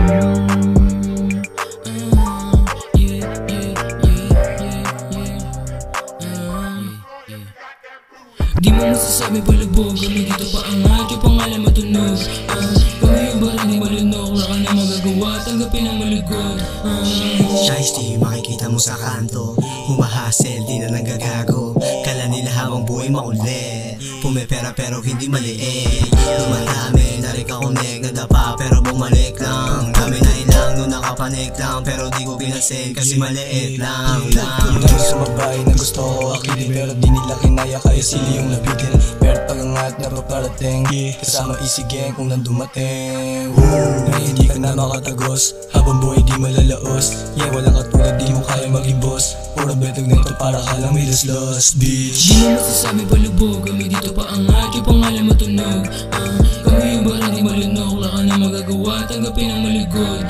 Di mo masasabi palubog, kami dito pa angat, yung pangalan matunog. Kami yung barang di malunok, wala ka na magagawa, tanggapin ang malugod. Shiesty, makikita mo sa kanto, humahasel, di na nanggagago. Kala nila habang buhay makulit, pumepera pero hindi maliit. Dumadami, narika-connect, nadapa pero bumalik lang. Dami na ilang, no nakapanik lang, pero di ko pinansin kasi maliit lang. Dami sa babae na gusto ko akilin, pero di nila kinaya kaya sili yung labitin. Pero pagangat na paparating, kasama easy gang kung nandumating. Na hindi ka na makatagos, habang buhay di malalaos. Yeah, walang katulad, di mo kaya maging boss. Pura betog nito para ka lang may lost bitch. Di mo masasabi palubog, kami dito pa angat, yung pangalan matunog. Kami yung barang di malunok, wala ka na magagawa, tanggapin ang malugod.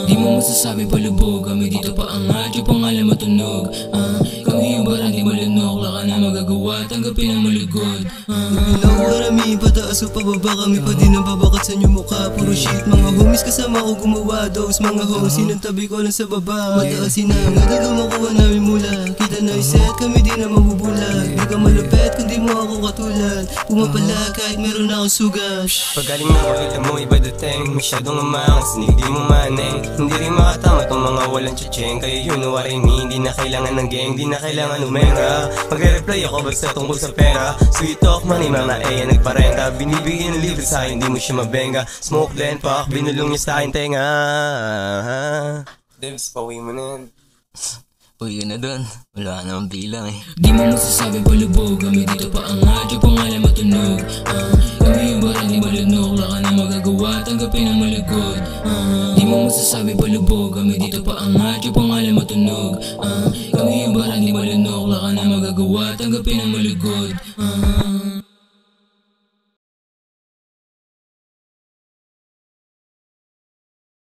Di mo masasabi palubog, kami dito pa angat, yung pangalan matunog. Kami yung barang di malunok, wala ka na magagawa, tanggapin ang malugod. Nakarami, pataas o pababa, kami pa din ang babakat sa inyo mukha. Puro shit, mga homies kasama ko gumawa. Those mga hoes, sinantabi ko lang sa baba. Mataasin na, nagagawa makuha namin mula. Kita na iset, kami di na mabubulag. Di ka malupet, kundi mo ako katulad. Pumapala kahit meron akong sugat. Pagaling na pakita mo iba dating, masyadong umangas, hindi mo maneng. Hindi rin makatama tong mga walang tsutseng. Kaya yun nawarin me, hindi na kailangan ng gang, di na kailangan umenga. Magre-reply ako basta tungkol sa pera. Sweet talk man, mga eya nagparenta. Binibigyan ng libre sa'kin, di mo siya mabenga. Smoke then fuck, binulong niya sa'kin tenga. Devs, pauwi mo na yan. Uy, yun na dun. Wala namang bilang eh. Di mo masasabi palubog, kami dito pa angat, yung pangalan matunog. Kami yung barang di malunok, wala ka na magagawa, tanggapin ang malugod. Di mo masasabi palubog, kami dito pa angat, yung pangalan matunog.